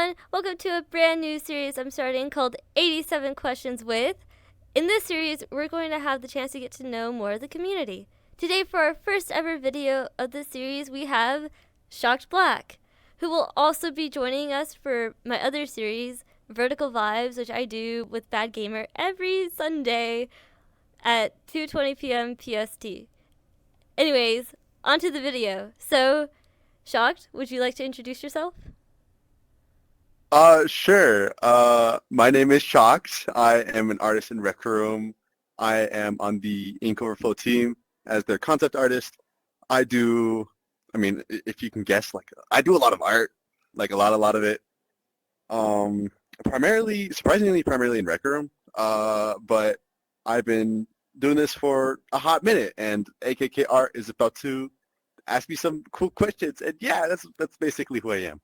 everyone. Welcome to a brand new series I'm starting called 87 Questions with. In this series, we're going to have the chance to get to know more of the community. Today, for our first ever video of this series, we have ShockedBlack, who will also be joining us for my other series, VerticalVibes, which I do with Bad Gamer every Sunday at 2:20 p.m. PST. Anyways, onto the video. So, Shocked, would you like to introduce yourself? Sure. My name is Shocked. I am an artist in RecRoom. I am on the Ink Overflow team as their concept artist. If you can guess, I do a lot of art, like a lot of it. Surprisingly, primarily in RecRoom. But I've been doing this for a hot minute, and AKK Art is about to ask me some cool questions, and yeah, that's basically who I am.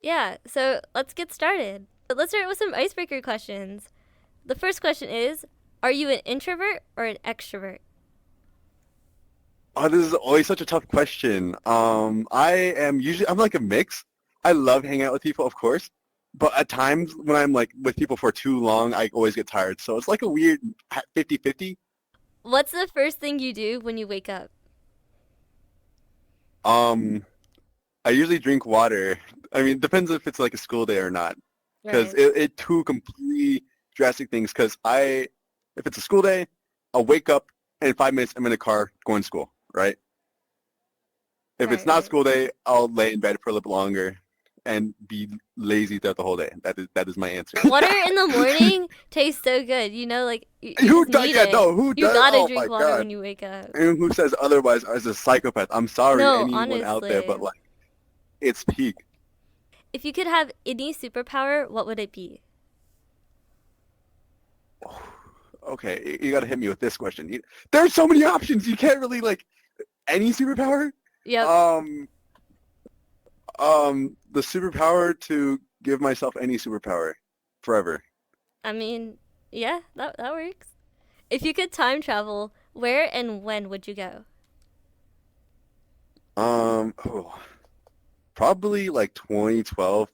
Yeah, so let's get started. Let's start with some icebreaker questions. The first question is, are you an introvert or an extrovert? Oh, this is always such a tough question. I'm like a mix. I love hanging out with people, of course, but at times when I'm like with people for too long, I always get tired. So it's like a weird 50-50. What's the first thing you do when you wake up? Um, I usually drink water. I mean, depends if it's like a school day or not, because Right. it two completely drastic things. If it's a school day, I'll wake up and in 5 minutes I'm in a car going to school, right? If it's Right, not a right. school day, I'll lay in bed for a little bit longer and be lazy throughout the whole day. That is my answer. Water in the morning tastes so good. You know, like, you Who just does? need Yeah, it. no. Who You does? gotta Oh drink my water God. when you wake up. Anyone who says otherwise is a psychopath. I'm sorry, No, anyone out there, but honestly. like, it's peak. If you could have any superpower, what would it be? Okay, you got to hit me with this question. There's so many options. You can't really like any superpower. Yep. Um, the superpower to give myself any superpower forever. I mean, yeah, that works. If you could time travel, where and when would you go? Oh, probably like 2012.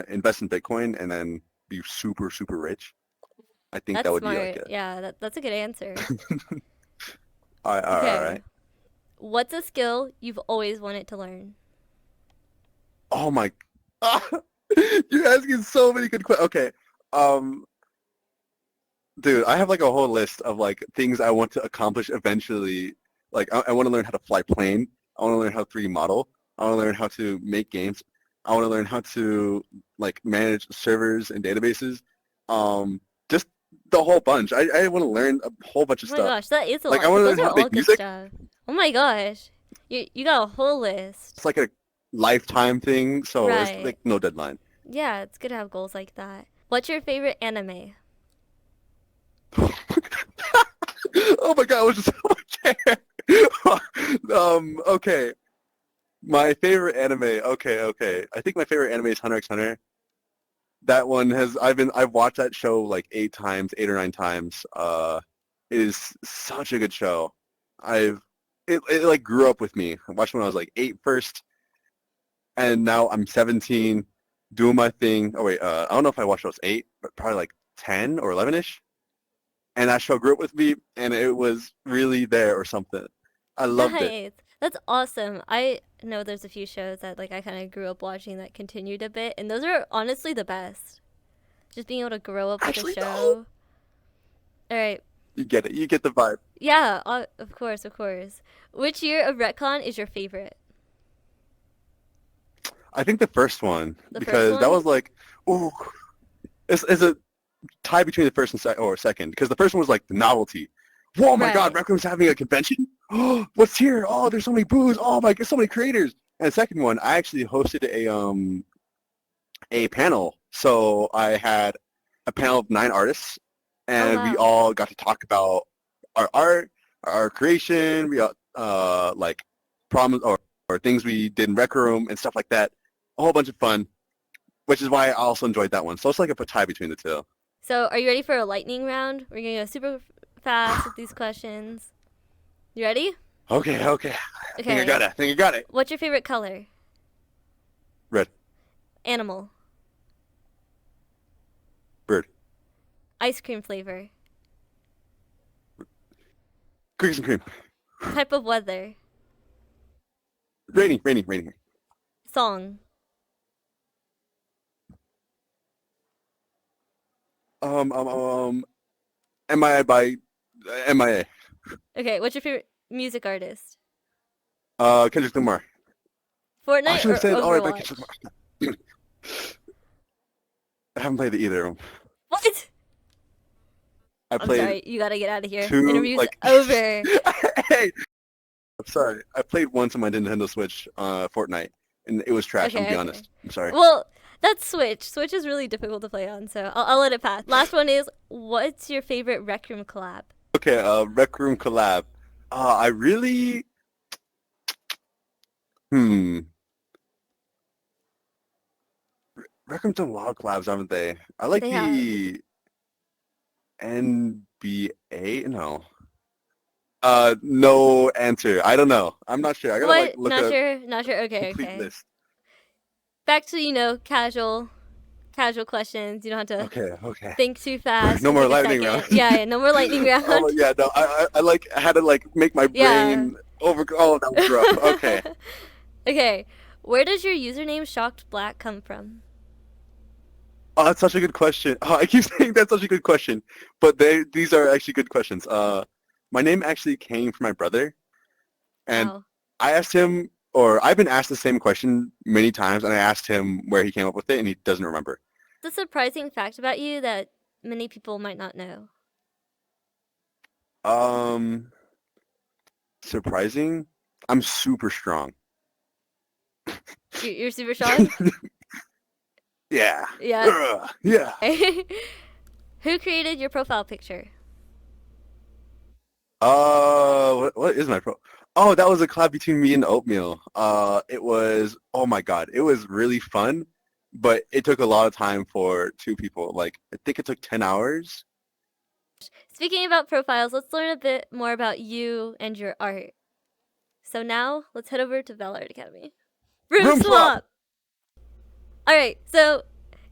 Invest in Bitcoin and then be super rich. I think that That's would be like smart. it. Yeah, that's a good answer. All Okay. right. What's a skill you've always wanted to learn? Oh my. You're asking so many good questions. Okay. Um, Dude, I have like a whole list of like things I want to accomplish eventually. Like I want to learn how to fly plane. I want to learn how to 3D model. I want to learn how to make games. I want to learn how to like manage servers and databases. Just the whole bunch. I want to learn a whole bunch of Oh my stuff. gosh, that is a Like I lot, want but to those learn are how to all make good music. stuff. Oh my gosh. You got a whole list. It's like a lifetime thing, so it's Right. like no deadline. Yeah, it's good to have goals like that. What's your favorite anime? Oh my God, I was just so much hair. Okay. My favorite anime. Okay. I think my favorite anime is Hunter x Hunter. That one has I've watched that show like 8 times, 8 or 9 times. It is such a good show. It like grew up with me. I watched when I was like 8 first, and now I'm 17, doing my thing. Oh wait, I don't know if I watched when I was 8, but probably like 10 or 11ish. And that show grew up with me, and it was really there or something. I loved it. Nice. That's awesome. I know there's a few shows that like I kind of grew up watching that continued a bit, and those are honestly the best. Just being able to grow up with a Actually, no. show. All right. You get it. You get the vibe. Yeah, of course, of course. Which year of retcon is your favorite? I think the first one The first because that one? was like, ooh, it's a tie between the first and second because the first one was like the novelty. Whoa, my God, Right. Rec Room's having a convention. Oh, what's here? Oh, there's so many booths. Oh my, there's so many creators. And the second one, I actually hosted a panel. So I had a panel of 9 artists, Oh and we wow. all got to talk about our art, our creation. We got like problems or things we did in Rec Room and stuff like that. A whole bunch of fun, which is why I also enjoyed that one. So it's like a tie between the two. So are you ready for a lightning round? We're gonna go super fast with these questions. You ready? Okay. Okay. I think I got it. What's your favorite color? Red. Animal. Ice cream flavor. Cookies and cream. Type of weather. Rainy, rainy, rainy. Song. Um, um, um, MIA by MIA. Okay, what's your favorite music artist? Kendrick Lamar. I Fortnite should have or said, all right, by Kendrick Overwatch? Lamar. I haven't played either of them. What? I I'm played sorry, you gotta get out of here. two, Interview's like, over. hey, I'm sorry. I played once on my Nintendo Switch, Fortnite, and it was trash. I'm gonna Okay, be okay. honest. I'm sorry. Well, that's Switch. Switch is really difficult to play on, so I'll let it pass. Last one is, what's your favorite Rec Room collab? Okay, RecRoom collab. I really, hmm. RecRoom's done a lot of collabs, haven't they? I like They have. the NBA. No. No answer. I don't know. I'm not sure. I gotta like What? look Not at sure. Not sure. a Okay, complete okay. list. Back to casual questions. You don't have to Okay, okay. think too fast. No You can more take a lightning second. round. Yeah, no more lightning Oh round. yeah, no. I like had to like make my Yeah. brain over. Oh, that was rough. Okay. Okay. Where does your username ShockedBlack come from? Oh, that's such a good question. Oh, I keep saying that's such a good question, but these are actually good questions. My name actually came from my brother, and Wow. I asked him, or I've been asked the same question many times, and I asked him where he came up with it, and he doesn't remember. The surprising fact about you that many people might not know. Um, Surprising. I'm super strong. You're super strong? Yeah. Yeah. Ugh, yeah. Who created your profile picture? What is my pro? Oh, that was a collab between me and Oatmeal. It was, oh my God, it was really fun, but it took a lot of time for two people. Like, I think it took 10 hours. Speaking about profiles, let's learn a bit more about you and your art. So now, let's head over to Valorant Academy. Room Room swap! swap! Alright, so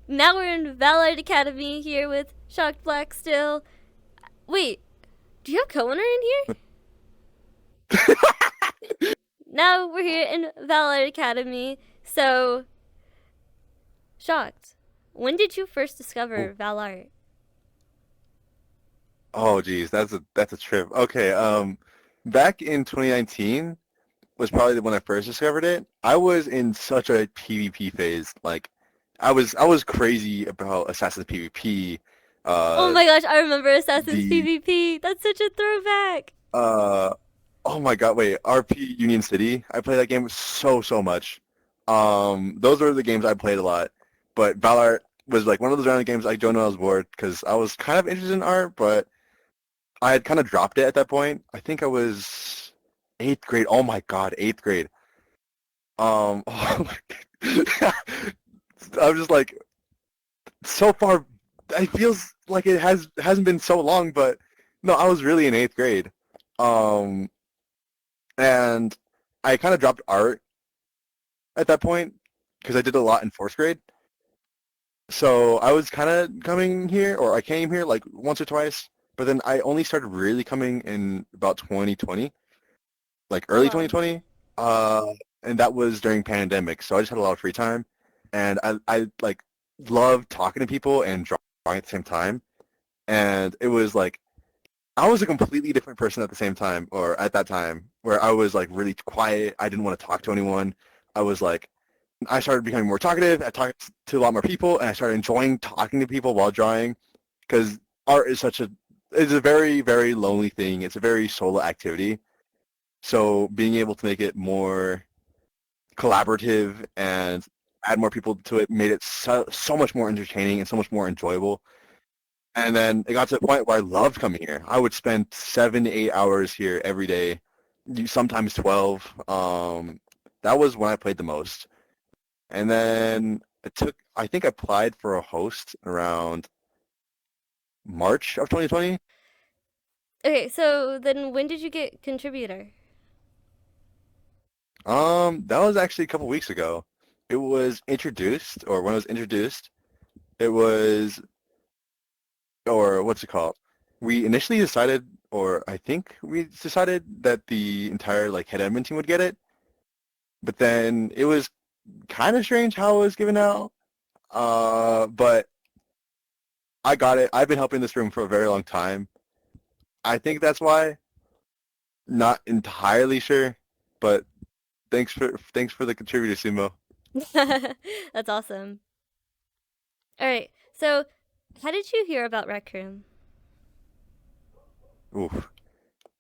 now we're in Valorant Academy here with ShockedBlack still. Wait, do you have co-owner in here? Now we're here in Valorant Academy. So, Shocked, when did you first discover Valart? Oh, geez, that's a trip. Okay, back in 2019 was probably when I first discovered it. I was in such a PvP phase. Like, I was crazy about Assassin's PvP. Oh Uh, my gosh, I remember Assassin's the PvP. That's such a throwback. uh, oh my God, wait, RP Union City. I played that game so much. Those were the games I played a lot. But Valorant was like one of those random games I joined when I was bored because I was kind of interested in art, but I had kind of dropped it at that point. I think I was eighth grade. Oh my God, eighth grade. Oh my, I'm just like so far. It feels like it hasn't been so long, but no, I was really in eighth grade. Um, and I kind of dropped art at that point because I did a lot in fourth grade. So I was kind of coming here, or I came here like once or twice, but then I only started really coming in about 2020, like Oh early wow. 2020, uh, and that was during pandemic. So I just had a lot of free time, and I like loved talking to people and drawing at the same time, and it was like I was a completely different person at the same time, or at that time, where I was like really quiet. I didn't want to talk to anyone. I was like I started becoming more talkative. I talked to a lot more people, and I started enjoying talking to people while drawing because art is it's a very lonely thing. It's a very solo activity. So being able to make it more collaborative and add more people to it made it so much more entertaining and so much more enjoyable. And then it got to the point where I loved coming here. I would spend 7 to 8 hours here every day, sometimes 12. That was when I played the most. And then I think I applied for a host around March of 2020. Okay, so then when did you get contributor? That was actually a couple weeks ago. It was introduced, or when it was introduced, it was or what's it called? We initially decided, or I think we decided that the entire like head admin team would get it, but then it was kind of strange how it was given out. But I got it. I've been helping this room for a very long time. I think that's why. Not entirely sure, but thanks for the contributor, Sumo. That's awesome. All right. So, how did you hear about Rec Room? Oof.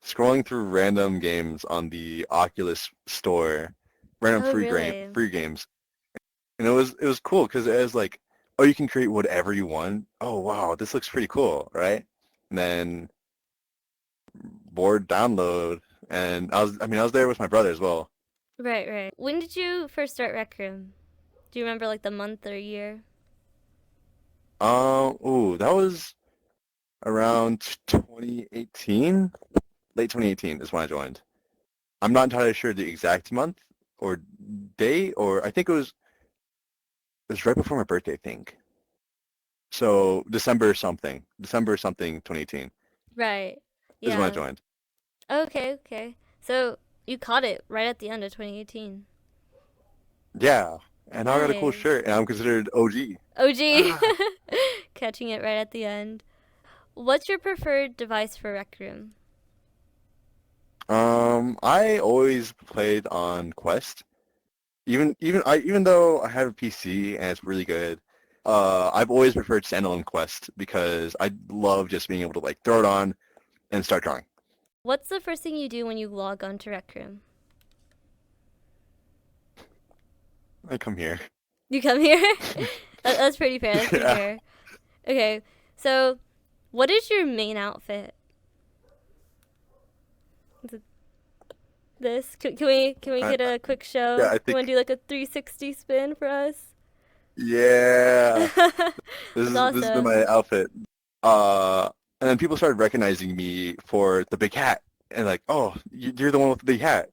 Scrolling through random games on the Oculus store, random Oh, really? free games, and it was cool because it was like, oh, you can create whatever you want. Oh wow, this looks pretty cool, right? And then board download, and I was there with my brother as well. Right, right. When did you first start Rec Room? Do you remember like the month or year? Ooh, that was around 2018, late 2018 is when I joined. I'm not entirely sure the exact month or day, or I think it was right before my birthday, I think. So December something 2018 Right. is when I Yeah. joined. Okay, okay. So, you caught it right at the end of 2018. Yeah, and now I got a cool Nice. shirt, and I'm considered OG. OG. Ah. Catching it right at the end. What's your preferred device for Rec Room? I always played on Quest. Even though I have a PC and it's really good, I've always preferred standalone Quest because I love just being able to like throw it on and start drawing. What's the first thing you do when you log on to Rec Room? I come here. You come here? That's pretty fair. That's pretty Yeah. fair. Okay, so what is your main outfit? Is it this? Can we I, get a quick yeah, show? I You want think to do like a 360 spin for us? yeah. This That's is this has been awesome. my outfit. Uh, and then people started recognizing me for the big hat, and like, oh, you're the one with the big hat.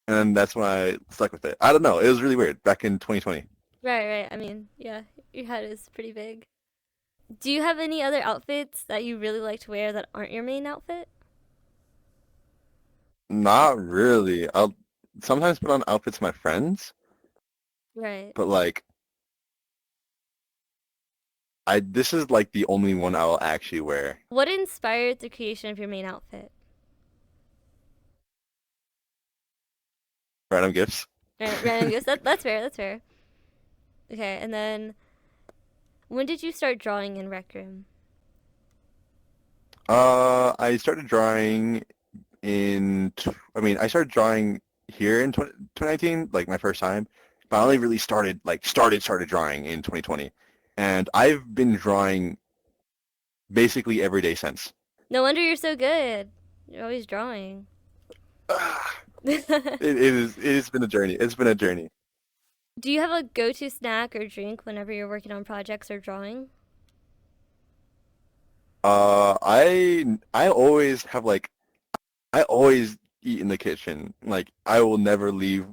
And then that's when I stuck with it. I don't know. It was really weird back in 2020. Right, right. I mean, yeah, your head is pretty big. Do you have any other outfits that you really like to wear that aren't your main outfit? Not really. I'll sometimes put on outfits for my friends, Right. but like I this is like the only one I will actually wear. What inspired the creation of your main outfit? Random gifts. Random gifts. That's fair. That's fair. Okay, and then when did you start drawing in Rec Room? I started drawing I started drawing here in 2019, like my first time, but I only really started drawing in 2020. And I've been drawing basically every day since. No wonder you're so good. You're always drawing. It has been a journey. It's been a journey. Do you have a go-to snack or drink whenever you're working on projects or drawing? I always have like I always eat in the kitchen. Like I will never leave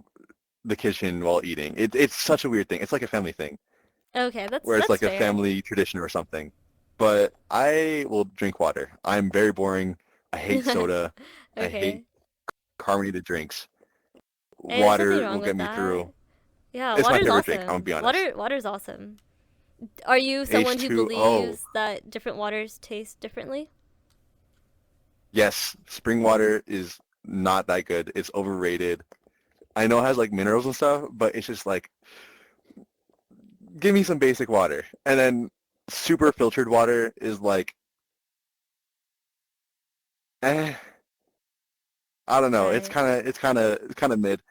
the kitchen while eating. It's such a weird thing. It's like a family thing Okay, that's where it's that's like a fair. family tradition or something. But I will drink water. I'm very boring. I hate soda. I hate Okay. carbonated drinks. Hey, there's nothing Water wrong will with get me through. that. Yeah, It's my water's favorite drink. I'm gonna awesome. be honest. Water's awesome. Are you someone who H2O. believes that different waters taste differently? Yes, spring water is not that good. It's overrated. I know it has like minerals and stuff, but it's just like give me some basic water. And then super filtered water is like eh, I don't know. Right. It's kind of mid.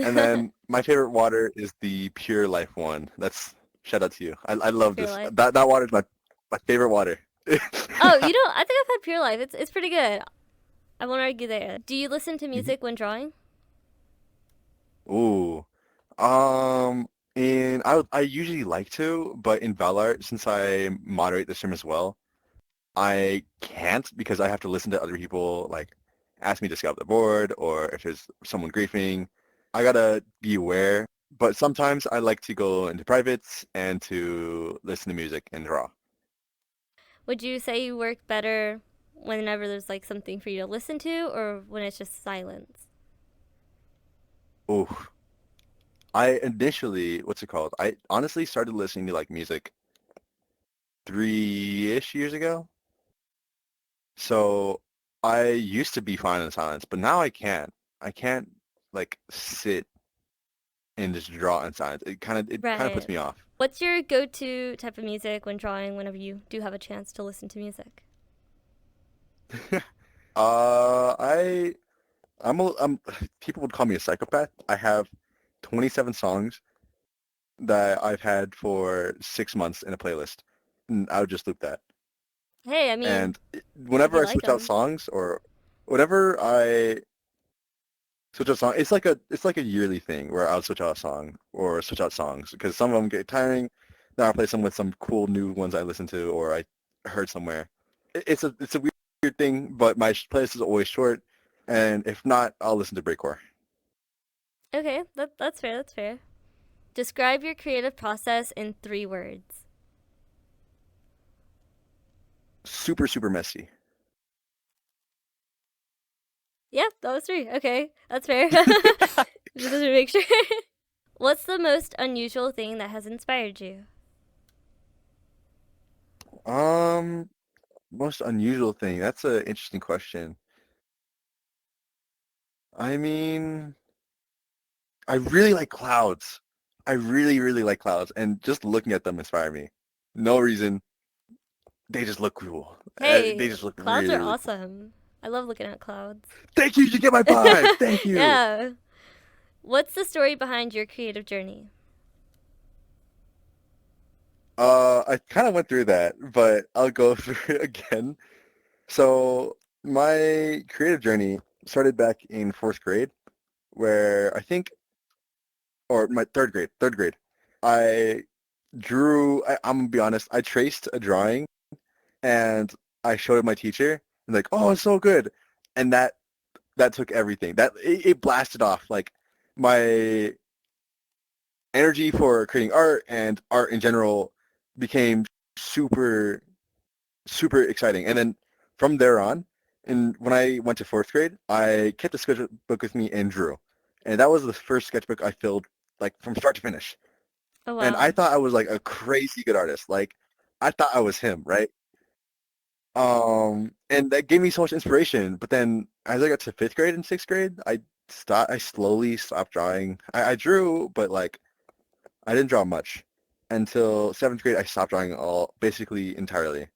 And then my favorite water is the Pure Life one. That's shout out to you. I love Pure this. Life. That water is my favorite water. Oh, I think I've had Pure Life. It's pretty good. I won't argue there. Do you listen to Mhm. music when drawing? Ooh. Um and I usually like to, but in Valart, since I moderate the stream as well, I can't because I have to listen to other people like ask me to scout the board or if there's someone griefing. I gotta be aware. But sometimes I like to go into privates and to listen to music and draw. Would you say you work better whenever there's like something for you to listen to, or when it's just silence? Oh, I initially, what's it called? I honestly started listening to like music 3-ish years ago. So I used to be fine in silence, but now I can't. I can't like sit and just draw in silence. It kind of puts Right. me off. What's your go-to type of music when drawing? Whenever you do have a chance to listen to music. Uh, I I'm people would call me a psychopath. I have 27 songs that I've had for 6 months in a playlist, and I would just loop that. Hey, I mean, And if whenever you I like switch out them. songs or whenever I switch out song, it's like a yearly thing where I'll switch out a song or switch out songs because some of them get tiring. Then I'll play some with some cool new ones I listened to or I heard somewhere. It's a weird thing, but my playlist is always short, and if not, I'll listen to breakcore. Okay, that's fair. That's fair. Describe your creative process in 3 words. Super super messy. Yep, that was 3. Okay, that's fair. Just to make sure. What's the most unusual thing that has inspired you? um, Most unusual thing. That's an interesting question. I mean, I really like clouds. I really, really like clouds, and just looking at them inspire me. No reason. They just look cool. They Hey, just look clouds really, are really cool. awesome. I love looking at clouds. Thank you. You get my vibe. Thank you. Yeah. What's the story behind your creative journey? I kind of went through that, but I'll go through it again. So my creative journey started back in fourth grade, where I think, or my third grade, I I'm gonna be honest, I traced a drawing and I showed it my teacher and like, oh, it's so good. And that took everything. It blasted off like my energy for creating art and art in general became super super exciting. And then from there on, and when I went to fourth grade, I kept a sketchbook with me and drew. And that was the first sketchbook I filled like from start to finish. Oh, And I wow. thought I was like a crazy good artist. Like I thought I was him, right? And that gave me so much inspiration. But then as I got to fifth grade and sixth grade, I slowly stopped drawing. I drew, but like I didn't draw much until seventh grade. I stopped drawing all basically entirely,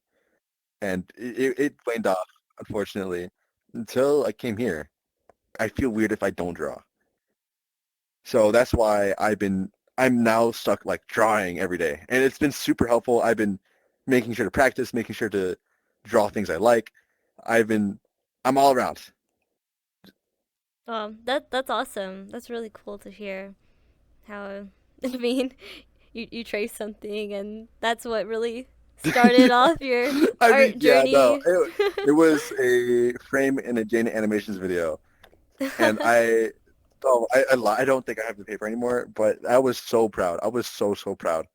and it waned off unfortunately until I came here. I feel weird if I don't draw, so that's why I'm now stuck like drawing every day, and it's been super helpful. I've been making sure to practice, making sure to draw things I like. I've been I'm all around. That's awesome. That's really cool to hear. How, I mean, you trace something, and that's what really started Yeah. off your I mean, art yeah, no, journey. it was a frame in a Jane Animations video, and I don't think I have the paper anymore, but I was so proud. I was so so proud.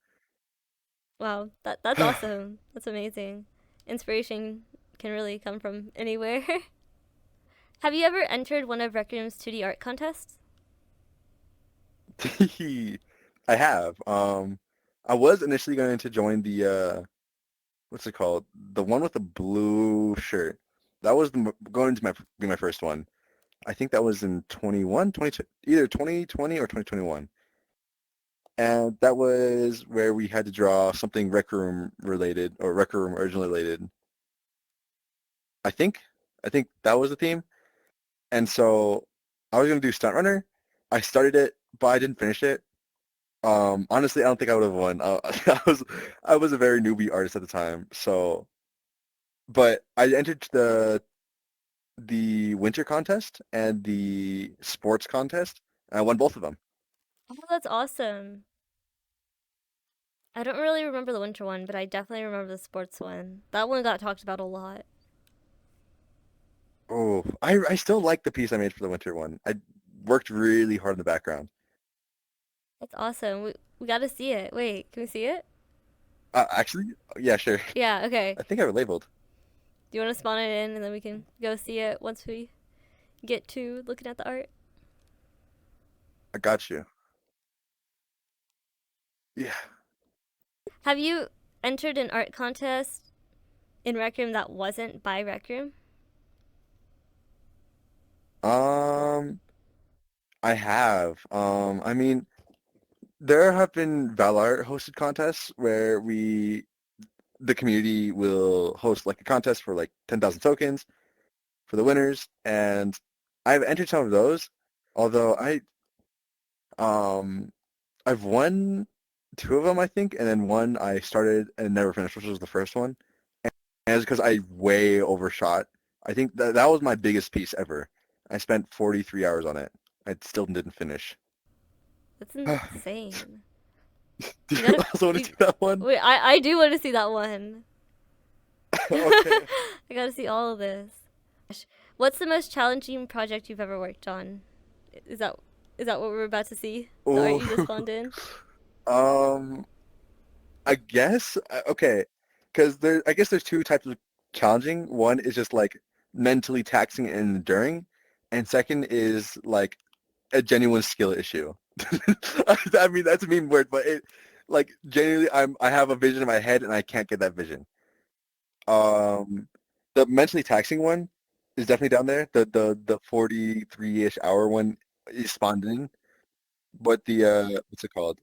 Wow, that's awesome. That's amazing. Inspiration can really come from anywhere. Have you ever entered one of RecRoom's 2D art contests? I have. I was initially going to join the what's it called? The one with the blue shirt. That was going to be my first one. I think that was in 21, 22, either 2020 or 2021. And that was where we had to draw something Rec Room related or Rec Room original related. I think. I think that was the theme. And so I was gonna do Stunt Runner. I started it, but I didn't finish it. Honestly, I don't think I would have won. I was a very newbie artist at the time. So, but I entered the winter contest and the sports contest, and I won both of them. Oh, that's awesome. I don't really remember the winter one, but I definitely remember the sports one. That one got talked about a lot. Oh, I still like the piece I made for the winter one. I worked really hard in the background. That's awesome. We got to see it. Wait, can we see it? Actually, yeah, sure. Yeah, okay. I think I have it labeled. Do you want to spawn it in and then we can go see it once we get to looking at the art? I got you. Yeah. Have you entered an art contest in Rec Room that wasn't by Rec Room? Um, I have. I mean, there have been Valart hosted contests where the community will host like a contest for like 10,000 tokens for the winners, and I've entered some of those. Although um, I've won two of them, I think, and then one I started and never finished, which was the first one. And it's because I way overshot. I think that was my biggest piece ever. I spent 43 hours on it. I still didn't finish. That's Do insane. You you gotta. also want to You, see that one? wait, I do want to see that one. Okay. I gotta see all of this. What's the most challenging project you've ever worked on? Is that is that what we're about to see? The art Oh, you just spawned in? um, I guess okay, because I guess there's two types of challenging. One is just like mentally taxing and enduring, and second is like a genuine skill issue. I mean, that's a mean word, but it like genuinely, I have a vision in my head and I can't get that vision. Um, the mentally taxing one is definitely down there. The 43-ish hour one is spawned in, but the what's it called?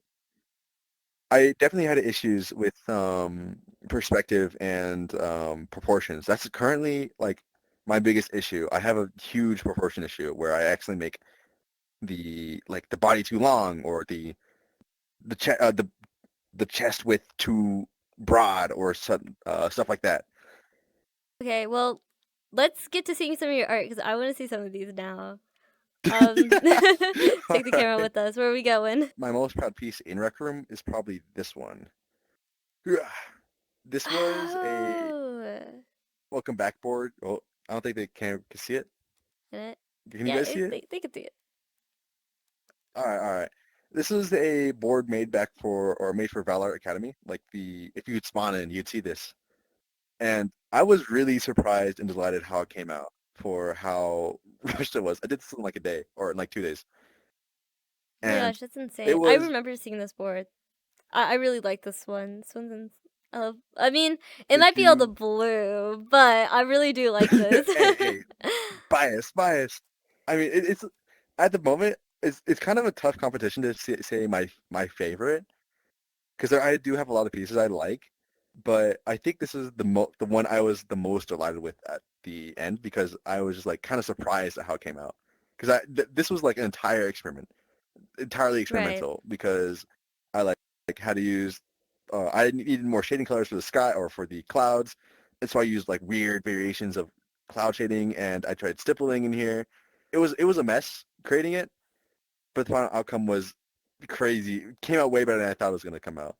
I definitely had issues with perspective and proportions. That's currently like my biggest issue. I have a huge proportion issue where I actually make the body too long or the chest width too broad or stuff like that. Okay, well, let's get to seeing some of your art because I want to see some of these now. All Take the camera right. with us. Where are we going? My most proud piece in Rec Room is probably this one. This was a Oh, welcome back board. Oh, I don't think they can see it. can it? Can you Yeah, guys see it? they can see it. All right, all right. This is a board made back for or made for Valor Academy. Like if you'd spawn in, you'd see this. And I was really surprised and delighted how it came out for how rushed it was. I did this in like a day or in like 2 days. Oh my And gosh, that's it insane. I was, remember seeing this board. I really like this one. This one's I mean, it did might be all the you, blue, but I really do like this. hey, bias. I mean, it's, at the moment, it's kind of a tough competition to say my favorite because I do have a lot of pieces I like, but I think this is the one I was the most delighted with at the end because I was just like kind of surprised at how it came out because this was like an entire experiment, entirely Right. experimental because I like how to use I needed more shading colors for the sky or for the clouds, and so I used like weird variations of cloud shading and I tried stippling in here. It was a mess creating it, but the final outcome was crazy. It came out way better than I thought it was going to come out.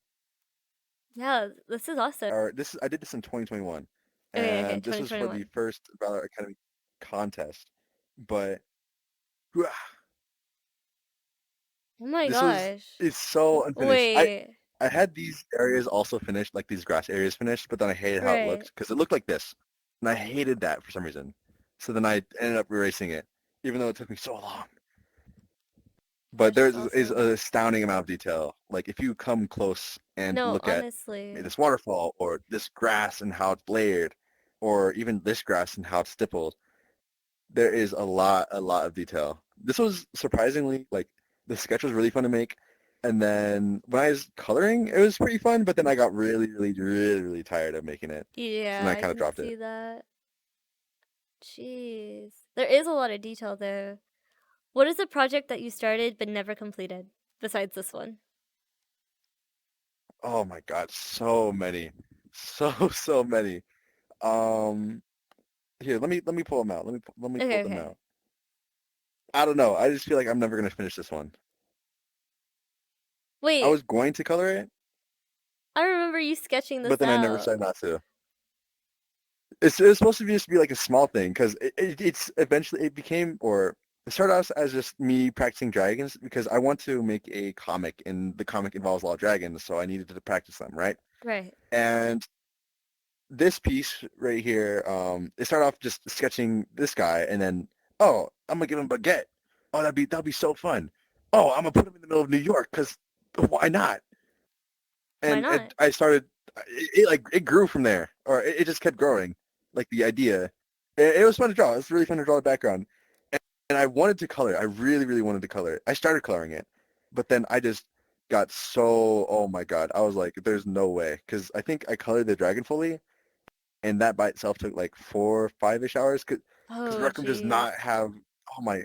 Yeah, this is awesome. Or I did this in 2021, Okay, and this was for the 2021. first Valor Academy contest. But whew, Oh my this was gosh. it's so unfinished. Wait. I had these areas also finished, like these grass areas finished, but then I hated how it Right. looked because it looked like this, and I hated that for some reason. So then I ended up erasing it, even though it took me so long. But Gosh, there that's is awesome. an astounding amount of detail. Like if you come close and No, look at honestly. this waterfall or this grass and how it's layered, or even this grass and how it's stippled, there is a lot of detail. This was surprisingly like the sketch was really fun to make, and then when I was coloring, it was pretty fun. But then I got really tired of making it, so then Yeah, I I kind of can dropped it. see that. Jeez. There is a lot of detail though. What is a project that you started but never completed besides this one? Oh my God, so many, so many. Um, Here, let me pull them out. Let me pull Okay, them okay. out. I don't know. I just feel like I'm never gonna finish this one. I Wait, was going to color it, I remember you sketching but this then I never out. decided not to. It's supposed to be just be like a small thing because it's eventually it became or it started out as just me practicing dragons because I want to make a comic and the comic involves a lot of dragons, so I needed to practice them, right? Right. And this piece right here, it started off just sketching this guy, and then, oh, I'm gonna give him a baguette. Oh, that'd be so fun. Oh, I'm gonna put him in the middle of New York because why not? Why And not? I started, it grew from there, or it just kept growing, like the idea. It was fun to draw. It was really fun to draw the background, and I wanted to color. I really, really wanted to color it. I started coloring it, but then I just got so, oh my God, I was like, there's no way, because I think I colored the dragon fully, and that by itself took like 4 or 5-ish hours, because Oh, Rec Room does jeez. not have, oh my,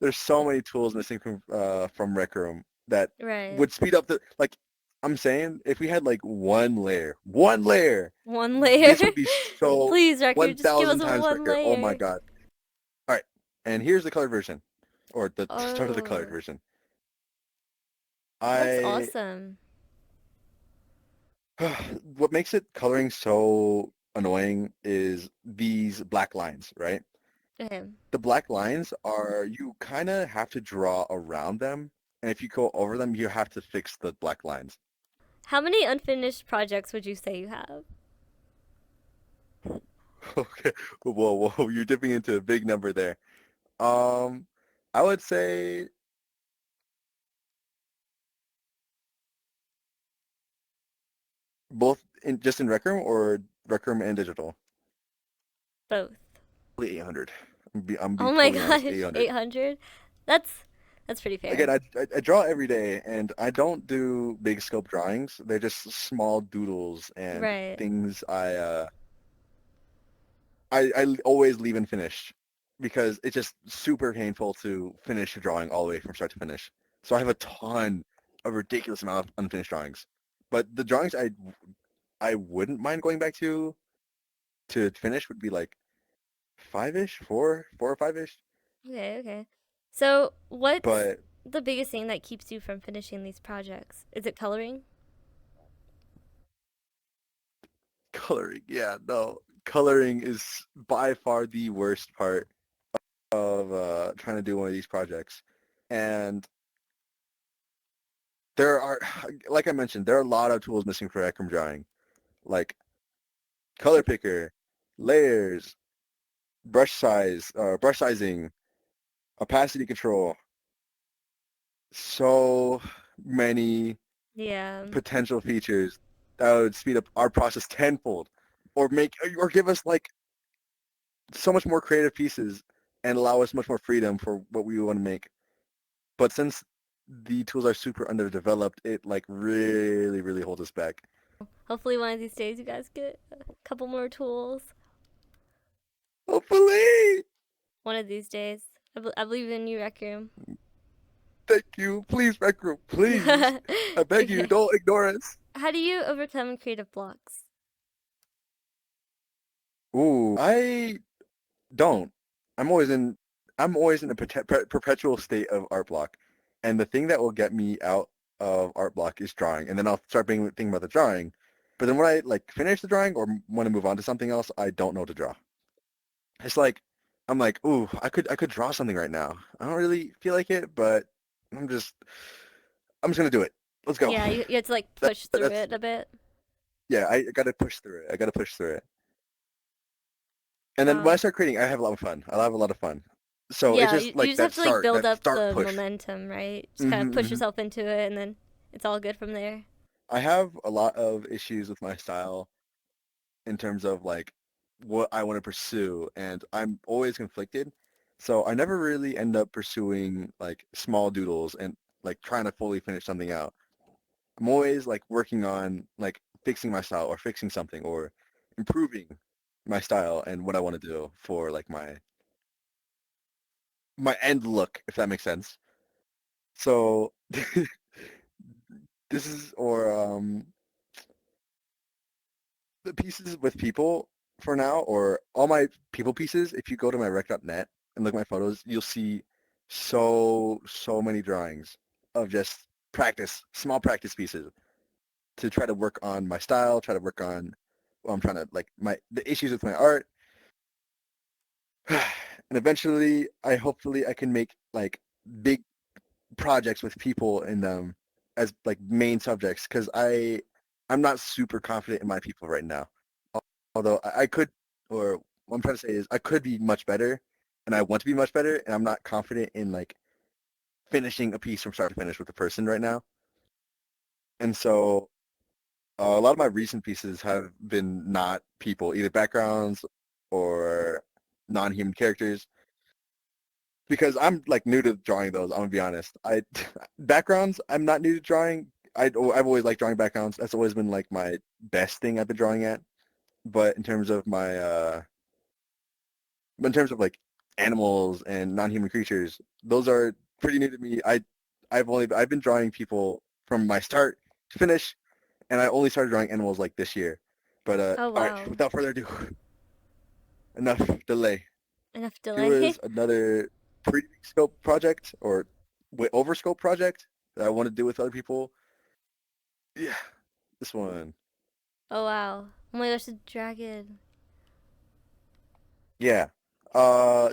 there's so many tools missing from Rec Room that Right. would speed up the, like, I'm saying, if we had like one layer, One layer. this would be so Please, Record, just give us 1,000 times one quicker. Oh my layer. God. All right. And here's the colored version, or the start of the colored Oh, version. that's I, awesome. what makes it coloring so annoying is these black lines, right? Okay. The black lines are, you kind of have to draw around them. And if you go over them, you have to fix the black lines. How many unfinished projects would you say you have? Okay. Whoa. You're dipping into a big number there. Um, I would say both just in Rec Room or Rec Room and digital. Both. Probably 800. I'm be Oh my totally honest, gosh, 800. 800? That's pretty Again, fair. I draw every day, and I don't do big scope drawings. They're just small doodles and Right. things I always leave unfinished because it's just super painful to finish a drawing all the way from start to finish. So I have a ton, a ridiculous amount of unfinished drawings. But the drawings I wouldn't mind going back to finish would be like five-ish, four or five-ish. Okay, okay. So, what's But the biggest thing that keeps you from finishing these projects? Is it coloring? coloring, yeah, no, coloring is by far the worst part of trying to do one of these projects. And there are, like I mentioned, there are a lot of tools missing for Acrom drawing, like color picker, layers, brush sizing, opacity control. So many Yeah. potential features that would speed up our process tenfold, or give us like so much more creative pieces and allow us much more freedom for what we want to make. But since the tools are super underdeveloped, it like really, really holds us back. Hopefully, one of these days, you guys get a couple more tools. Hopefully. One of these days. I believe in you, Rec Room. Thank you. Please, Rec Room. Please. I beg you, Okay. don't ignore us. How do you overcome creative blocks? Ooh, I don't. I'm always in I'm always in a perpetual state of art block. And the thing that will get me out of art block is drawing. And then I'll start thinking about the drawing. But then when I like finish the drawing or want to move on to something else, I don't know to draw. It's like I'm like, ooh, I could draw something right now. I don't really feel like it, but I'm just I'm just gonna do it. Let's go. Yeah, you have to like That, push through that's it a bit. yeah. I gotta push through it. I gotta push through it. And then when I Um, start creating, I have a lot of fun. I have a lot of fun. So it's yeah, just you like just have to like build that up start the push. momentum, right? Just kind of hmm push hmm yourself into it, and then it's all good from there. I have a lot of issues with my style in terms of like what I want to pursue, and I'm always conflicted. So I never really end up pursuing like small doodles and like trying to fully finish something out. I'm always like working on like fixing my style or fixing something or improving my style and what I want to do for like my end look, if that makes sense. So this is or the pieces with people for now, or all my people pieces. If you go to my rec.net and look at my photos, you'll see so many drawings of just small practice pieces to try to work on my style, try to work on well, I'm trying to like the issues with my art. And eventually hopefully I can make like big projects with people in them as like main subjects because I'm not super confident in my people right now. Although I could, or what I'm trying to say is I could be much better, and I want to be much better, and I'm not confident in like finishing a piece from start to finish with a person right now. And so a lot of my recent pieces have been not people, either backgrounds or non-human characters, because I'm like new to drawing those. I'm gonna be honest. I backgrounds, I'm not new to drawing. I've always liked drawing backgrounds. That's always been like my best thing I've been drawing at. But in terms of like animals and non-human creatures, those are pretty new to me. I've been drawing people from my start to finish, and I only started drawing animals like this year. But Oh, all right, wow. without further ado, enough delay. Enough Here delay. is another pretty scope project or over scope project that I want to do with other people. Yeah, this one. Oh, wow. Oh my gosh, the dragon. Yeah.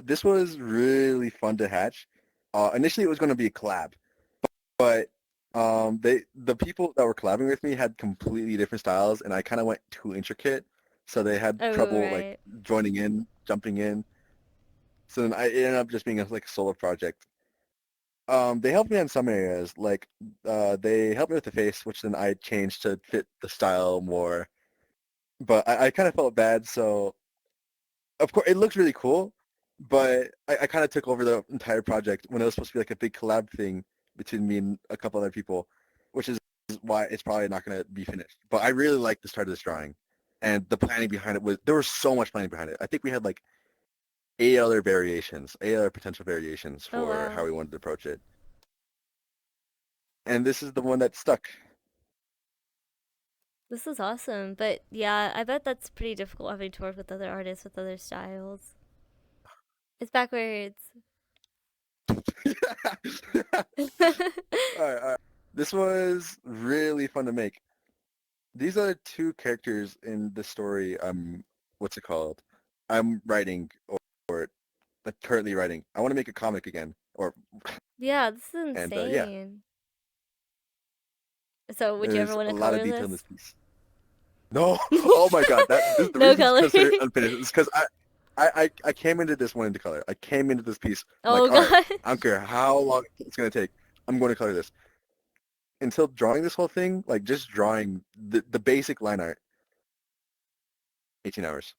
This was really fun to hatch. Initially it was going to be a collab, but the people that were collabing with me had completely different styles, and I kind of went too intricate, so they had Oh, trouble like right. joining in, jumping in. So then it ended up just being like a solo project. They helped me in some areas, like they helped me with the face, which then I changed to fit the style more. But I kind of felt bad, so of course it looks really cool, but I kind of took over the entire project when it was supposed to be like a big collab thing between me and a couple other people, which is why it's probably not going to be finished. But I really like the start of this drawing, and the planning behind it was there was so much planning behind it. I think we had like eight other potential variations Oh, for how wow. we wanted to approach it, and this is the one that stuck. This is awesome. But yeah, I bet that's pretty difficult having to work with other artists with other styles. It's backwards. All right. This was really fun to make. These are two characters in the story. What's it called? I'm writing or currently writing. I want to make a comic again. Yeah, this is Yeah, insane. So, would you ever there's want a to lot of color detail in this? this piece. No, oh my God, this the No reason it's color. considered unfinished is because I came into this wanting to color. I came into this piece. I'm like, Oh all right, gosh. I don't care how long it's gonna take. I'm going to color this. Until drawing this whole thing, like just drawing the basic line art, 18 hours.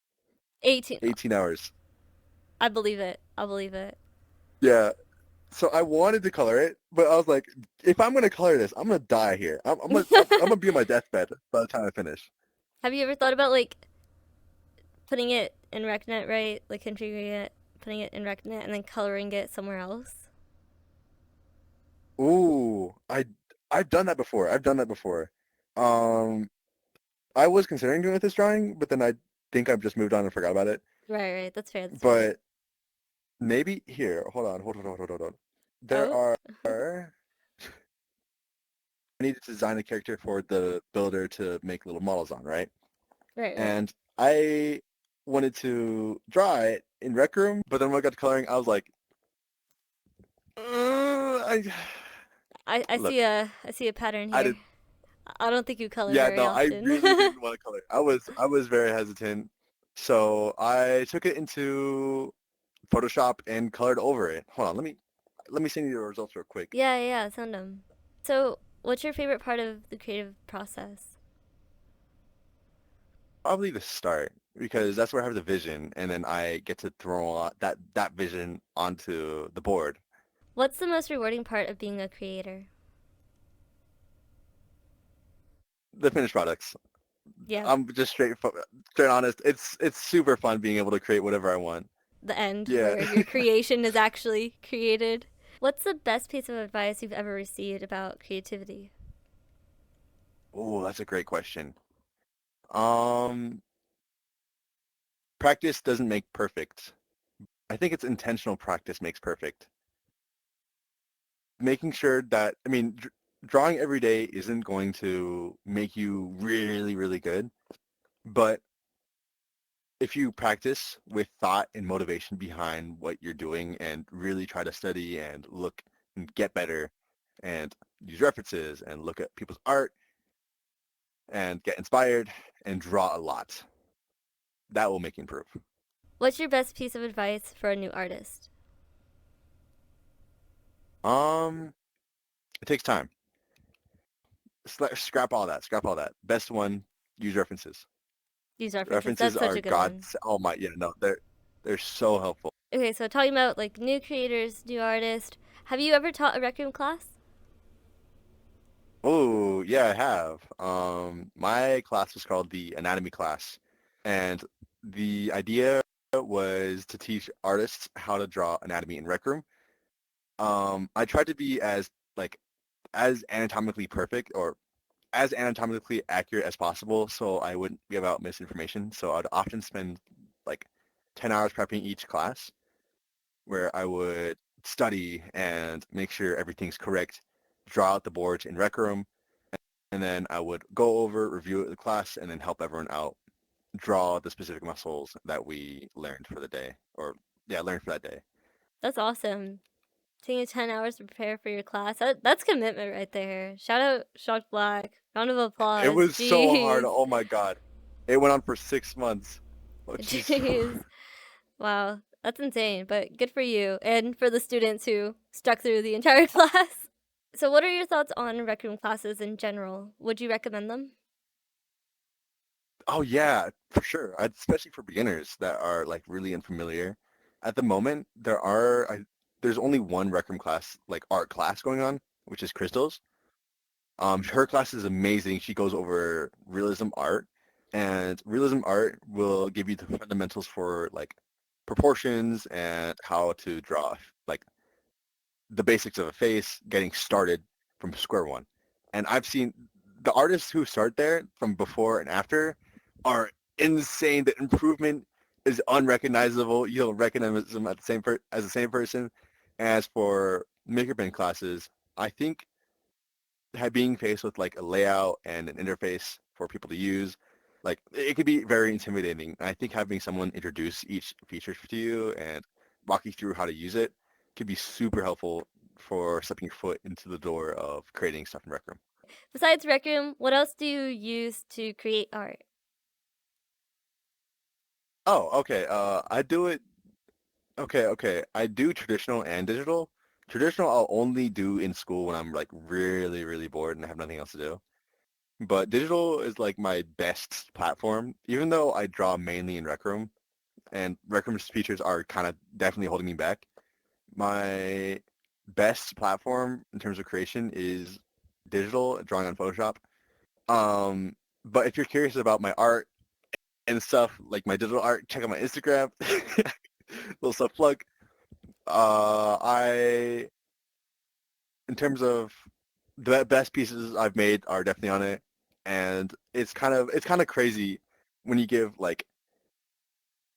18. 18 hours. I believe it. I believe it. Yeah. So I wanted to color it, but I was like, if I'm gonna color this, I'm gonna die here. I'm gonna be on my deathbed by the time I finish. Have you ever thought about like putting it in RecNet, right? Like configuring it, putting it in RecNet, and then coloring it somewhere else? Ooh, I've done that before. I've done that before. Um, I was considering doing it with this drawing, but then I think I've just moved on and forgot about it. Right, right. That's fair. That's fair. But maybe here, hold on. There Oh, are I need to design a character for the builder to make little models on, right? right, right. And I wanted to draw it in Rec Room, but then when I got to coloring, I was like, I look, I see a pattern I here. did, I don't think you color yeah, very no, I often. really didn't want to color. I was very hesitant, so I took it into Photoshop and colored over it. Hold on, let me send you the results real quick. Yeah, yeah, yeah, send them. So, what's your favorite part of the creative process? Probably the start because that's where I have the vision, and then I get to throw a lot, that vision onto the board. What's the most rewarding part of being a creator? The finished products. Yeah, I'm just straight honest. It's super fun being able to create whatever I want. the end Yeah. where your creation is actually created. What's the best piece of advice you've ever received about creativity? Oh, that's a great question. Um, Practice doesn't make perfect. I think it's intentional practice makes perfect. Making sure that, I mean, drawing every day isn't going to make you really, really good, but if you practice with thought and motivation behind what you're doing and really try to study and look and get better and use references and look at people's art, and get inspired and draw a lot. That will make you improve. What's your best piece of advice for a new artist? It takes time. Scrap all that. Scrap all that. Best one, use references. Use references. References That's such are a good one. God's. Oh my, yeah, no, they're so helpful. Okay, so talking about like new creators, new artists, have you ever taught a Rec Room class? Oh, yeah, I have. My class was called the anatomy class, and the idea was to teach artists how to draw anatomy in Rec Room. I tried to be as anatomically perfect or as anatomically accurate as possible, so I wouldn't give out misinformation. So I'd often spend like 10 hours prepping each class, where I would study and make sure everything's correct, draw out the boards in Rec Room, and then I would go over, review it with the class, and then help everyone out draw the specific muscles that we learned for the day, or yeah, learned for that day. That's awesome. Taking 10 hours to prepare for your class. That's commitment right there. Shout out ShockedBlack. Round of It applause. was so hard. Jeez. Oh my God. It went on for 6 months. Oh, jeez. Jeez. Wow. That's insane, but good for you and for the students who stuck through the entire class. So what are your thoughts on Rec Room classes in general? Would you recommend them? Oh yeah, for sure. Especially for beginners that are like really unfamiliar. At the moment, there's only one Rec Room class, like art class going on, which is Crystal's. Her class is amazing. She goes over realism art, and realism art will give you the fundamentals for like proportions and how to draw like the basics of a face, getting started from square one. And I've seen the artists who start there from before and after are insane. The improvement is unrecognizable. You don't recognize them at the as the same person. As for maker pen classes, I think being faced with like a layout and an interface for people to use, like it could be very intimidating. I think having someone introduce each feature to you and walk you through how to use it could be super helpful for stepping your foot into the door of creating stuff in Rec Room. Besides Rec Room, what else do you use to create art? Oh, okay. I do it. Okay. I do traditional and digital. Traditional I'll only do in school when I'm like really, really bored and I have nothing else to do. But digital is like my best platform, even though I draw mainly in Rec Room, and Rec Room's features are kind of definitely holding me back. My best platform in terms of creation is digital, drawing on Photoshop. Um, but if you're curious about my art and stuff, like my digital art, check out my Instagram. Little self plug. I, in terms of the best pieces I've made are definitely on it, and it's kind of crazy when you give like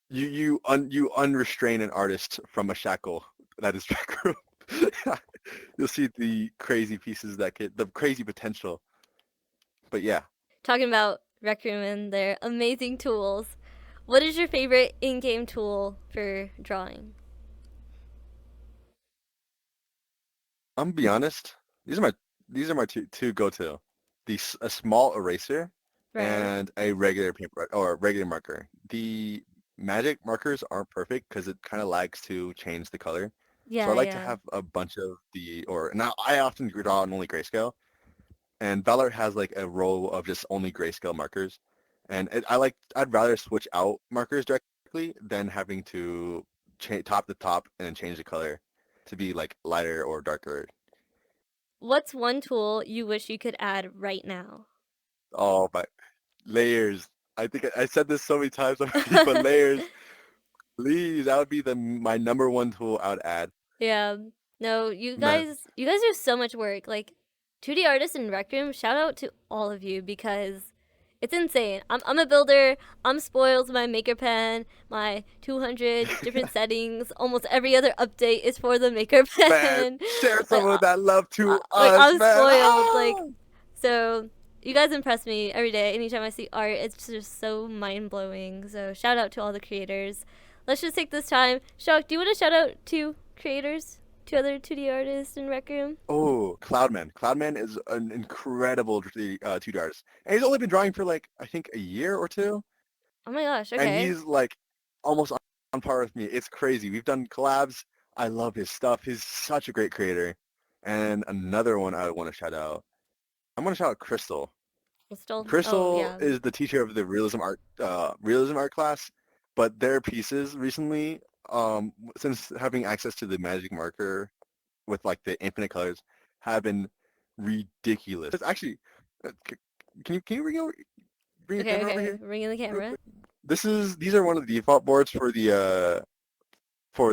you unrestrain an artist from a shackle that is Rec Room. You'll see the crazy pieces the crazy potential. But yeah, Talking about Rec Room and their amazing tools. What is your favorite in-game tool for drawing? I'm gonna be honest. These are my two go-to. A small eraser Right. and a regular paper or a regular marker. The magic markers aren't perfect because it kind of lags to change the color. So I Yeah, like to yeah. have a bunch of or now I often draw in only grayscale. And Valor has like a row of just only grayscale markers. And I'd rather switch out markers directly than having to top to top and then change the color to be like lighter or darker. What's one tool you wish you could add right now? Oh, but layers. I think I said this so many times already, but layers, please, that would be my number one tool I would add. Yeah. No, Man, you guys do so much work. Like 2D artists in Rec Room, shout out to all of you because it's insane. I'm a builder. I'm spoiled with my maker pen, my 200 different settings. Almost every other update is for the maker man, pen. share like some of that love to like us, I'm man. spoiled. Like Ah! so you guys impress me every day. Anytime I see art, it's just so mind blowing. So shout out to all the creators. Let's just take this time. Shock, do you want to shout out to creators? Two other 2D artists in Rec Room? Oh, Cloudman. Cloudman is an incredible 2D artist. And he's only been drawing for like, I think a year or two. Oh my gosh, And okay. he's like almost on par with me. It's crazy. We've done collabs. I love his stuff. He's such a great creator. And another one I want to shout out. I'm going to shout out Crystal. Crystal? Oh, Crystal yeah. is the teacher of the realism art class, but their pieces recently, since having access to the magic marker with like the infinite colors, have been ridiculous. It's actually, can you bring your Okay, camera over okay. here Ring in the real camera. quick? These are one of the default boards for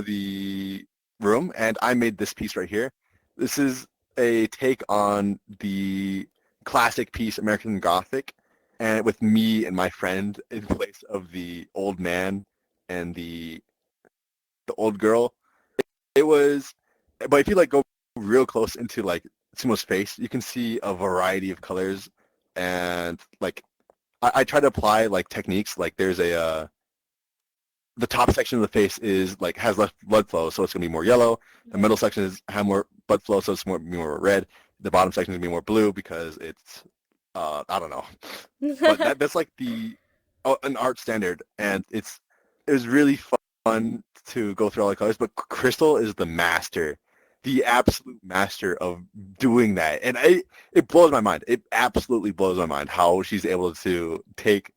the room, and I made this piece right here. This is a take on the classic piece American Gothic, and with me and my friend in place of the old man and the old girl. It was, but if you like go real close into like Sumo's face, you can see a variety of colors, and like I try to apply like techniques. Like there's the top section of the face is like has less blood flow, so it's gonna be more yellow. The Okay. middle section is have more blood flow, so it's more red. The bottom section is gonna be more blue because it's I don't know, but that's like the an art standard, and it was really fun to go through all the colors. But Crystal is the master, the absolute master of doing that, and it blows my mind. It absolutely blows my mind how she's able to take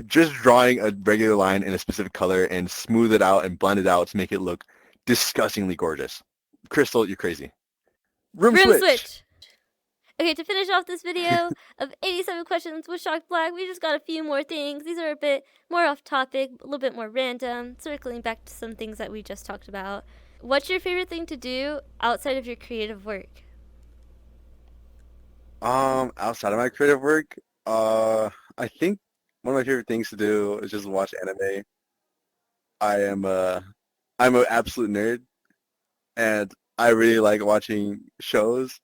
just drawing a regular line in a specific color and smooth it out and blend it out to make it look disgustingly gorgeous. Crystal, you're crazy. Room Room switch. switch! Okay, to finish off this video of 87 questions with ShockedBlack, we just got a few more things. These are a bit more off topic, a little bit more random, circling back to some things that we just talked about. What's your favorite thing to do outside of your creative work? Outside of my creative work, I think one of my favorite things to do is just watch anime. I am I'm an absolute nerd, and I really like watching shows,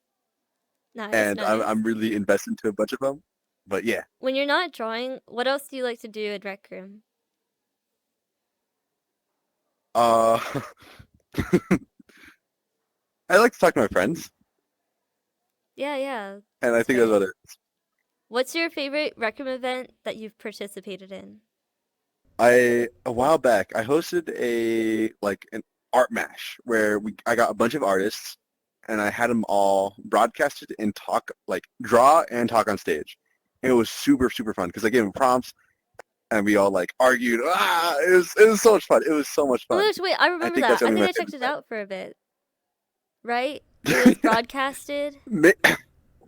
Nice, and I'm nice. really invested into a bunch of them. But yeah, When you're not drawing, what else do you like to do in Rec Room? uh, I like to talk to my friends, Yeah, yeah, and I that's think that's fair. what it is. What's your favorite Rec Room event that you've participated in? A while back I hosted a like an art mash where I got a bunch of artists and I had them all broadcasted and talk like draw and talk on stage. And it was super fun because I gave them prompts and we all like argued. It was so much fun. It was so much Oh my fun. gosh, wait, I I remember think that's that. I gonna be think my I checked it favorite out for a bit, right? It was broadcasted. event.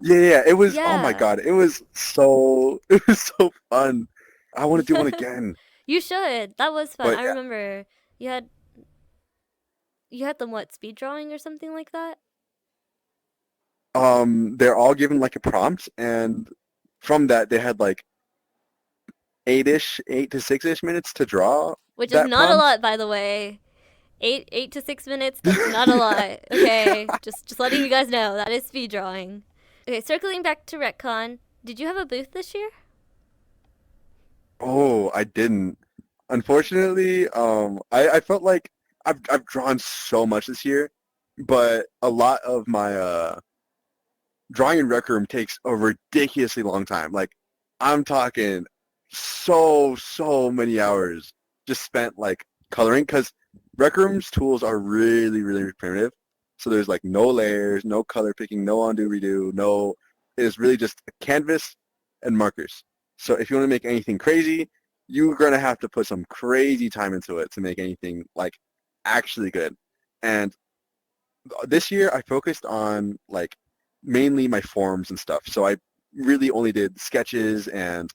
Yeah. It was. Oh my Yeah, god. It was so. It was so fun. I want to do one again. you should. That was fun. But I remember you had you had them what speed drawing or something like that, they're all given like a prompt, and from that they had like 8 to 6-ish minutes to draw which is that not a prompt. lot, by the way. 8 to 6 minutes. That's not a lot. Okay, just letting you guys know that is speed drawing. Okay, circling back to retcon. Did you have a booth this year? Oh, I didn't. Unfortunately, I felt like I've drawn so much this year, but a lot of my drawing in Rec Room takes a ridiculously long time. Like I'm talking so many hours just spent like coloring because Rec Room's tools are really primitive. So there's like no layers, no color picking, no undo redo, no. It is really just a canvas and markers. So if you want to make anything crazy, you're gonna have to put some crazy time into it to make anything like actually good. And this year I focused on like mainly my forms and stuff. So I really only did sketches and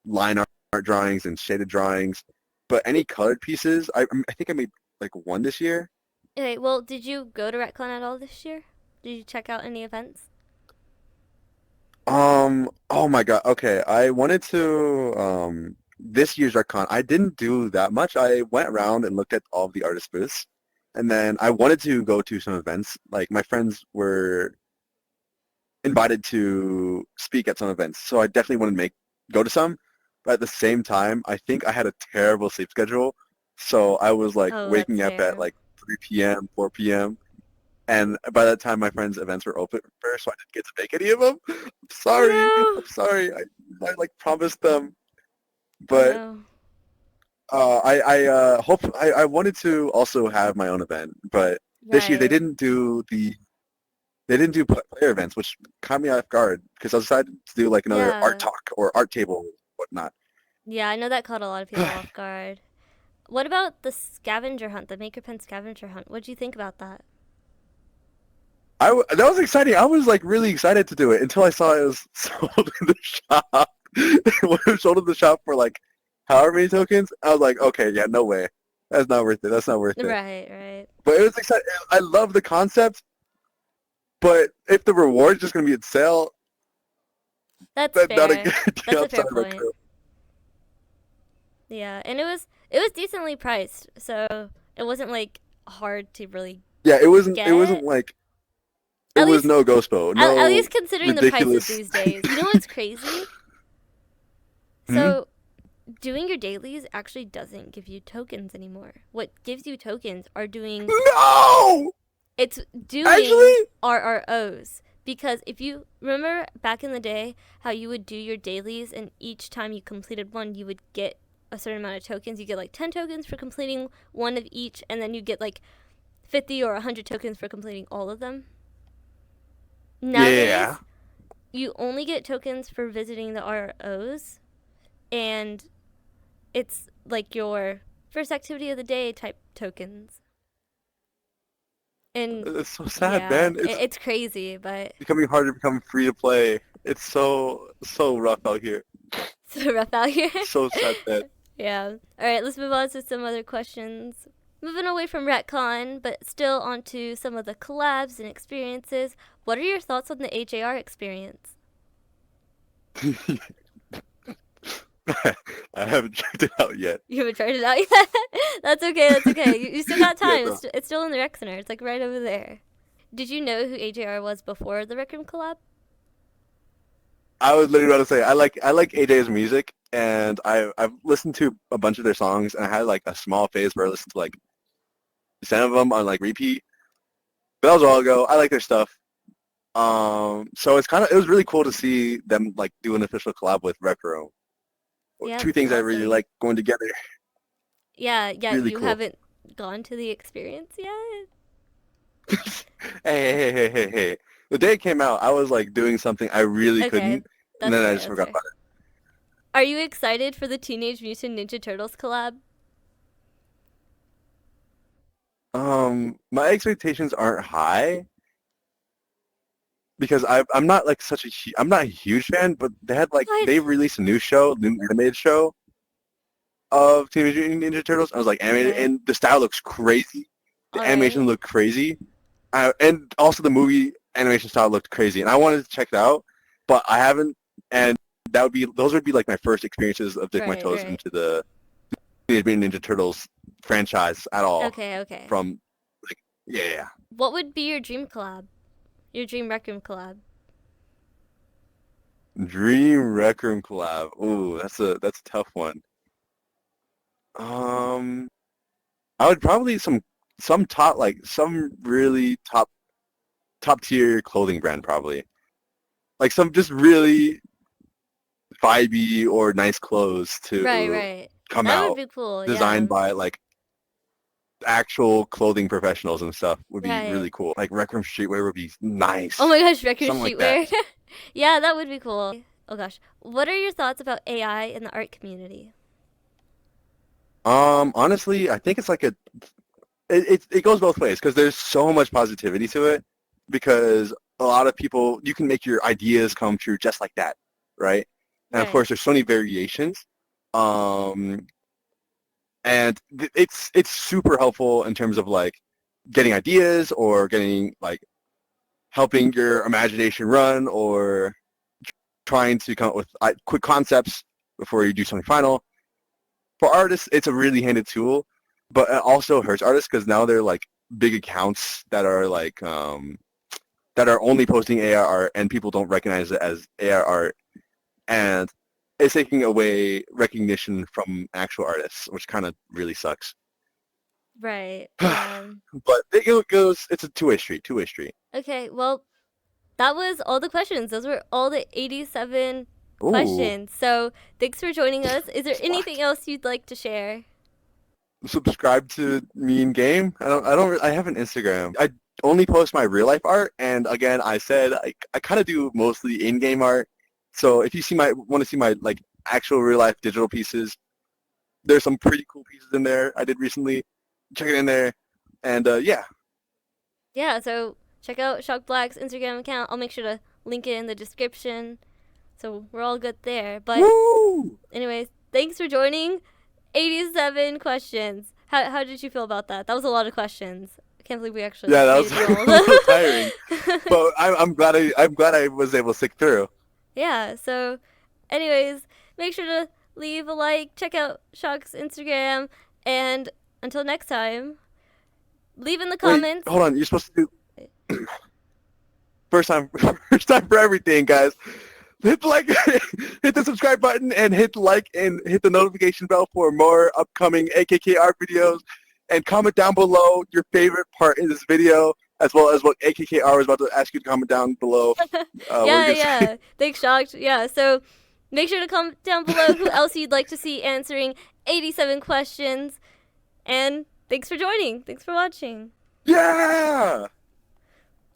line art drawings and shaded drawings. But any colored pieces, I think I made like one this year. Okay, well, did you go to retcon at all this year? Did you check out any events? Oh my God. Okay. I wanted to, this year's RecCon, I didn't do that much. I went around and looked at all of the artist booths. And then I wanted to go to some events. Like my friends were invited to speak at some events, so I definitely want to go to some. But at the same time, I think I had a terrible sleep schedule, so I was like Oh, that's waking up at fair. like 3 p.m., 4 p.m. And by that time, my friends' events were over, so I didn't get to make any of them. I'm Oh sorry. no. I'm sorry. I like promised them, Oh but no. I hope I wanted to also have my own event, but this year Right. they didn't do player events, which caught me off guard because I decided to do like another art Yeah. talk or art table, whatnot. Yeah, I know that caught a lot of people off guard. What about the scavenger hunt, the Maker Pen scavenger hunt? What do you think about that? That was exciting. I was like really excited to do it until I saw it was sold in the shop. When it was sold in the shop for like however many tokens, I was like, okay, yeah, no way. That's not worth it. That's not worth it. Right, right. But it was exciting. I love the concept, but if the reward's just gonna be at sale, That's that's not a fair. good That's idea. a I'm fair sorry, point. Retro. Yeah, and it was decently priced, so it wasn't like hard to really Yeah, it wasn't get. like it At was least no Ghostbo, at no least considering the prices ridiculous. these days. You know what's crazy? Hmm? So doing your dailies actually doesn't give you tokens anymore. What gives you tokens are doing No! it's doing Actually? RROs. Because if you remember back in the day how you would do your dailies and each time you completed one you would get a certain amount of tokens. You get like 10 tokens for completing one of each and then you get like 50 or 100 tokens for completing all of them. Yeah. Nowadays, you only get tokens for visiting the ROs and it's like your first activity of the day type tokens. And It's so sad, yeah, man. It's it's crazy, but becoming harder to become free to play. It's so rough out here. so rough out here. So sad, man. Yeah. All right, let's move on to some other questions. Moving away from retcon, but still onto some of the collabs and experiences. What are your thoughts on the HAR experience? I haven't checked it out yet. You haven't tried it out yet? That's okay, that's okay. You still got Yeah, time. no. It's still in the rec center. It's like right over there. Did you know who AJR was before the RecRoom collab? I was literally about to say I like AJ's music, and I've listened to a bunch of their songs, and I had like a small phase where I listened to like 10 of them on like repeat. But that was a while ago. I like their stuff. So it was really cool to see them like do an official collab with RecRoom. Yeah, Two that's things I really awesome. like going together. Yeah, yeah, Really you cool. haven't gone to the experience yet? Hey. The day it came out, I was like doing something I really Okay, couldn't, and that's then I fair, just that's forgot fair. about Are you excited for the Teenage Mutant Ninja Turtles collab? it. My expectations aren't high because I'm not like I'm not a huge fan, but What? they released a new animated show of Teenage Mutant Ninja Turtles. I was like animated, Okay, and the style looks crazy. The animation alright. looked crazy, and also the movie animation style looked crazy. And I wanted to check it out, but I haven't. And those would be like my first experiences of dipping my Right, toes right. into the Teenage Mutant Ninja Turtles franchise at all. Okay, okay. From like yeah, What would be your dream collab? Your dream Rec Room collab? Dream Rec Room collab. Ooh, that's a tough one. Um, I would probably some top like some really top tier clothing brand probably. Like some just really vibey or nice clothes Right, to right. come That would out be cool, designed yeah. by like actual clothing professionals and stuff would be Right. really cool. Like Rec Room Streetwear would be Oh nice. my gosh, Record Something like that. Streetwear. Yeah, that would be cool. Oh gosh. What are your thoughts about AI in the art community? Honestly, I think it's like it goes both ways because there's so much positivity to it because a lot of people you can make your ideas come true just like that, right? And of Right. course, there's so many variations. Um, and it's super helpful in terms of like getting ideas or getting like helping your imagination run or trying to come up with quick concepts before you do something final. For artists, it's a really handy tool, but it also hurts artists because now they're like big accounts that are only posting AR art and people don't recognize it as AR art, and it's taking away recognition from actual artists, which kind of really sucks. Right. Yeah. But it goes. It's a two-way street. Two-way street. Okay. Well, that was all the questions. Those were all the 87 Ooh. questions. So thanks for joining us. Is there anything What? else you'd like to share? Subscribe to me in game. I have an Instagram. I only post my real life art, and again, I said I kind of do mostly in game art. So if you want to see my like actual real life digital pieces, there's some pretty cool pieces in there I did recently. Check it in there, and yeah. Yeah, so check out ShockedBlack's Instagram account. I'll make sure to link it in the description. So we're all good there. But Woo! anyways, thanks for joining. 87 questions. How did you feel about that? That was a lot of questions. I can't believe we actually Yeah, that made was, it through all a of little tiring, them. but I'm glad I was able to stick through. Yeah, so anyways, make sure to leave a like, check out Shock's Instagram, and until next time, leave in the Wait, comments. hold on. You're supposed to do first time, first time for everything, guys. Hit the like, hit the subscribe button, and hit the like and hit the notification bell for more upcoming AKK art videos. And comment down below your favorite part in this video, as well as what AKKR was about to ask you to comment down below. Yeah. Thanks, Shocked. Yeah, so make sure to comment down below who else you'd like to see answering 87 questions. And thanks for joining. Thanks for watching. Yeah!